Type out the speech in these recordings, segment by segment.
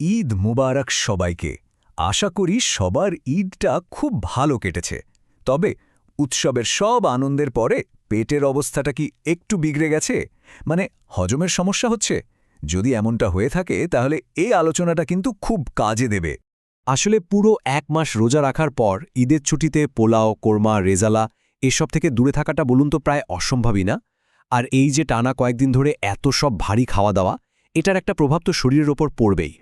ঈদ মুবারক সবাইকে। আশা করি সবার ঈদটা খুব ভালো কেটেছে। তবে উৎসবের সব আনন্দের পরে পেটের অবস্থাটা কি একটু বিগড়ে গেছে? মানে হজমের সমস্যা হচ্ছে? যদি এমনটা হয়ে থাকে তাহলে এই আলোচনাটা কিন্তু খুব কাজে দেবে। আসলে পুরো ১ মাস রোজা রাখার পর ঈদের ছুটিতে পোলাও, কোরমা, রেজালা এসব থেকে দূরে থাকাটা বলুন তো প্রায় অসম্ভবই না? আর এই যে টানা কয়েকদিন ধরে এত সব ভারী খাওয়া দাওয়া, এটার একটা প্রভাব তো শরীরের ওপর পড়বেই।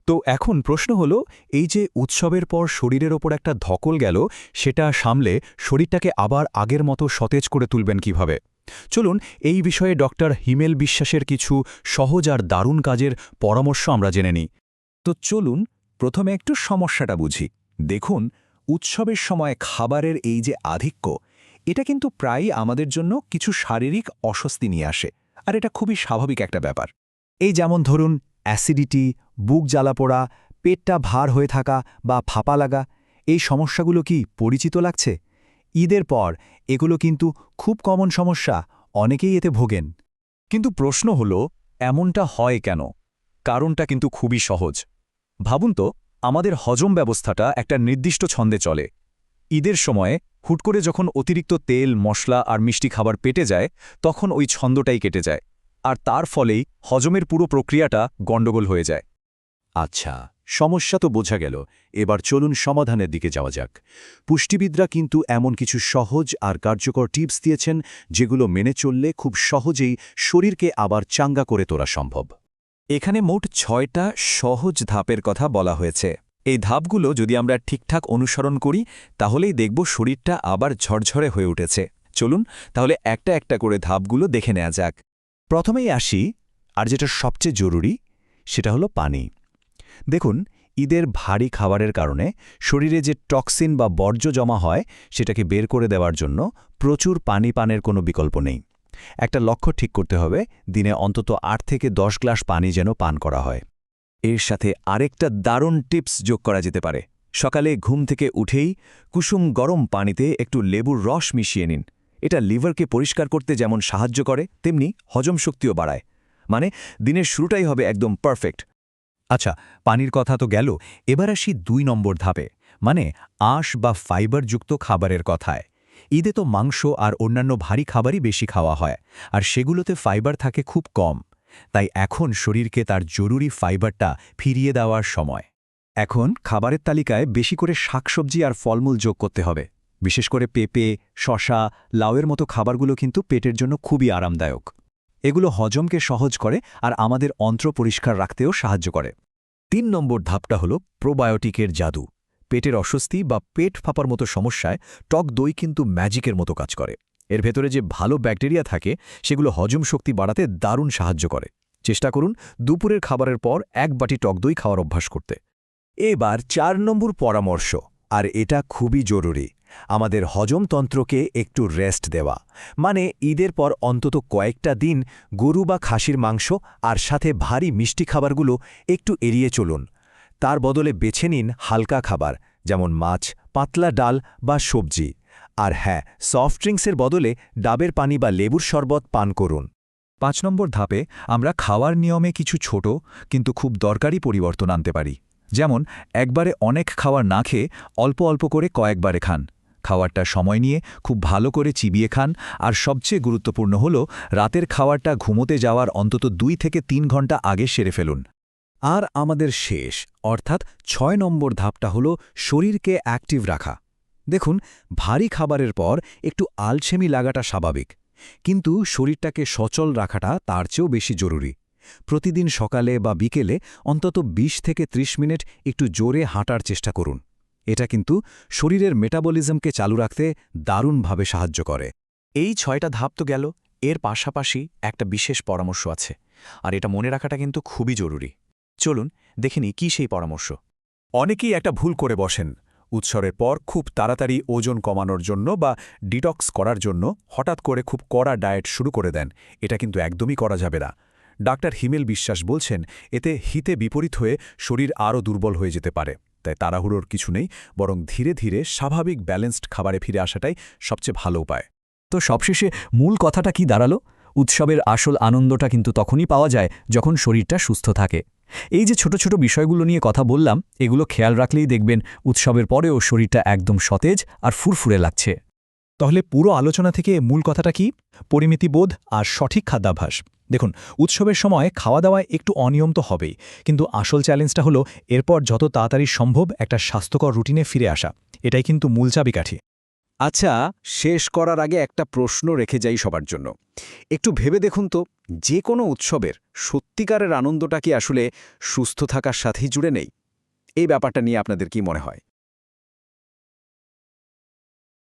তো এখন প্রশ্ন হলো, এই যে উৎসবের পর শরীরের ওপর একটা ধকল গেল, সেটা সামলে শরীরটাকে আবার আগের মতো সতেজ করে তুলবেন কিভাবে? চলুন এই বিষয়ে ডক্টর হিমেল বিশ্বাসের কিছু সহজ আর দারুণ কাজের পরামর্শ আমরা জেনে নিই। তো চলুন প্রথমে একটু সমস্যাটা বুঝি। দেখুন, উৎসবের সময় খাবারের এই যে আধিক্য, এটা কিন্তু প্রায়ই আমাদের জন্য কিছু শারীরিক অস্বস্তি নিয়ে আসে। আর এটা খুবই স্বাভাবিক একটা ব্যাপার। এই যেমন ধরুন অ্যাসিডিটি, বুক জ্বালা পোড়া, পেটটা ভার হয়ে থাকা বা ফাঁপা লাগা, এই সমস্যাগুলো কি পরিচিত লাগছে? ঈদের পর এগুলো কিন্তু খুব কমন সমস্যা, অনেকেই এতে ভোগেন। কিন্তু প্রশ্ন হলো, এমনটা হয় কেন? কারণটা কিন্তু খুবই সহজ। ভাবুন তো, আমাদের হজম ব্যবস্থাটা একটা নির্দিষ্ট ছন্দে চলে। ঈদের সময়ে হুট করে যখন অতিরিক্ত তেল, মশলা আর মিষ্টি খাবার পেটে যায়, তখন ওই ছন্দটাই কেটে যায়। আর তার ফলেই হজমের পুরো প্রক্রিয়াটা গণ্ডগোল হয়ে যায়। আচ্ছা, সমস্যা তো বোঝা গেল। এবার চলুন সমাধানের দিকে যাওয়া যাক। পুষ্টিবিদরা কিন্তু এমন কিছু সহজ আর কার্যকর টিপস দিয়েছেন, যেগুলো মেনে চললে খুব সহজেই শরীরকে আবার চাঙ্গা করে তোলা সম্ভব। এখানে মোট ৬টা সহজ ধাপের কথা বলা হয়েছে। এই ধাপগুলো যদি আমরা ঠিকঠাক অনুসরণ করি, তাহলেই দেখব শরীরটা আবার ঝরঝরে হয়ে উঠেছে। চলুন তাহলে একটা একটা করে ধাপগুলো দেখে নেওয়া যাক। প্রথমেই আসি, আর যেটা সবচেয়ে জরুরি, সেটা হলো পানি। দেখুন, ঈদের ভারী খাবারের কারণে শরীরে যে টক্সিন বা বর্জ্য জমা হয়, সেটাকে বের করে দেওয়ার জন্য প্রচুর পানি পানের কোনো বিকল্প নেই। একটা লক্ষ্য ঠিক করতে হবে, দিনে অন্তত ৮ থেকে ১০ গ্লাস পানি যেন পান করা হয়। এর সাথে আরেকটা দারুণ টিপস যোগ করা যেতে পারে। সকালে ঘুম থেকে উঠেই কুসুম গরম পানিতে একটু লেবুর রস মিশিয়ে নিন। এটা লিভারকে পরিষ্কার করতে যেমন সাহায্য করে, তেমনি হজম শক্তিও বাড়ায়। মানে দিনের শুরুটাই হবে একদম পারফেক্ট। আচ্ছা, পানির কথা তো গেল, এবার আসি ২ নম্বর ধাপে, মানে আঁশ বা ফাইবারযুক্ত খাবারের কথায়। ঈদে তো মাংস আর অন্যান্য ভারী খাবারই বেশি খাওয়া হয়, আর সেগুলোতে ফাইবার থাকে খুব কম। তাই এখন শরীরকে তার জরুরি ফাইবারটা ফিরিয়ে দেওয়ার সময়। এখন খাবারের তালিকায় বেশি করে শাকসবজি আর ফলমূল যোগ করতে হবে। বিশেষ করে পেঁপে, শসা, লাউয়ের মতো খাবারগুলো কিন্তু পেটের জন্য খুবই আরামদায়ক। এগুলো হজমকে সহজ করে আর আমাদের অন্ত্র পরিষ্কার রাখতেও সাহায্য করে। ৩ নম্বর ধাপটা হলো প্রোবায়োটিকের জাদু। পেটের অস্বস্তি বা পেট ফাঁপার মতো সমস্যায় টক দই কিন্তু ম্যাজিকের মতো কাজ করে। এর ভেতরে যে ভালো ব্যাকটেরিয়া থাকে, সেগুলো হজম শক্তি বাড়াতে দারুণ সাহায্য করে। চেষ্টা করুন দুপুরের খাবারের পর ১ বাটি টক দই খাওয়ার অভ্যাস করতে। এবার ৪ নম্বর পরামর্শ, আর এটা খুবই জরুরি, আমাদের হজমতন্ত্রকে একটু রেস্ট দেওয়া। মানে ঈদের পর অন্তত কয়েকটা দিন গরু বা খাসির মাংস আর সাথে ভারী মিষ্টি খাবারগুলো একটু এড়িয়ে চলুন। তার বদলে বেছে নিন হালকা খাবার, যেমন মাছ, পাতলা ডাল বা সবজি। আর হ্যাঁ, সফট ড্রিঙ্কসের বদলে ডাবের পানি বা লেবুর শরবত পান করুন। ৫ নম্বর ধাপে আমরা খাওয়ার নিয়মে কিছু ছোট কিন্তু খুব দরকারি পরিবর্তন আনতে পারি। যেমন একবারে অনেক খাবার না খেয়ে অল্প অল্প করে কয়েকবারে খান। খাওয়ারটা সময় নিয়ে খুব ভালো করে চিবিয়ে খান। আর সবচেয়ে গুরুত্বপূর্ণ হল, রাতের খাওয়ারটা ঘুমোতে যাওয়ার অন্তত ২ থেকে ৩ ঘন্টা আগে সেরে ফেলুন। আর আমাদের শেষ, অর্থাৎ ৬ নম্বর ধাপটা হল শরীরকে অ্যাক্টিভ রাখা। দেখুন, ভারী খাবারের পর একটু আলসেমি লাগাটা স্বাভাবিক, কিন্তু শরীরটাকে সচল রাখাটা তার চেয়েও বেশি জরুরি। প্রতিদিন সকালে বা বিকেলে অন্তত ২০ থেকে ৩০ মিনিট একটু জোরে হাঁটার চেষ্টা করুন। এটা কিন্তু শরীরের মেটাবলিজমকে চালু রাখতে দারুণভাবে সাহায্য করে। এই ৬টা ধাপ তো গেল, এর পাশাপাশি একটা বিশেষ পরামর্শ আছে, আর এটা মনে রাখাটা কিন্তু খুবই জরুরি। চলুন দেখিনি কি সেই পরামর্শ। অনেকেই একটা ভুল করে বসেন। উৎসবের পর খুব তাড়াতাড়ি ওজন কমানোর জন্য বা ডিটক্স করার জন্য হঠাৎ করে খুব কড়া ডায়েট শুরু করে দেন। এটা কিন্তু একদমই করা যাবে না। ডাক্তার হিমেল বিশ্বাস বলছেন, এতে হিতে বিপরীত হয়ে শরীর আরও দুর্বল হয়ে যেতে পারে। তাই তাড়াহুড়োর কিছু নেই, বরং ধীরে ধীরে স্বাভাবিক ব্যালেন্সড খাবারে ফিরে আসাটাই সবচেয়ে ভালো উপায়। তো সবশেষে মূল কথাটা কি দাঁড়ালো? উৎসবের আসল আনন্দটা কিন্তু তখনই পাওয়া যায় যখন শরীরটা সুস্থ থাকে। এই যে ছোট ছোট বিষয়গুলো নিয়ে কথা বললাম, এগুলো খেয়াল রাখলেই দেখবেন উৎসবের পরেও শরীরটা একদম সতেজ আর ফুরফুরে লাগছে। তাহলে পুরো আলোচনা থেকে মূল কথাটা কি? পরিমিতিবোধ আর সঠিক খাদ্যাভ্যাস। দেখুন, উৎসবের সময় খাওয়া দাওয়ায় একটু অনিয়ম তো হবেই, কিন্তু আসল চ্যালেঞ্জটা হলো এরপর যত তাড়াতাড়ি সম্ভব একটা স্বাস্থ্যকর রুটিনে ফিরে আসা। এটাই কিন্তু মূল চাবিকাঠি। আচ্ছা, শেষ করার আগে একটা প্রশ্ন রেখে যাই সবার জন্য। একটু ভেবে দেখুন তো, যে কোনো উৎসবের সত্যিকারের আনন্দটা কি আসলে সুস্থ থাকার সাথেই জুড়ে নেই? এই ব্যাপারটা নিয়ে আপনাদের কি মনে হয়?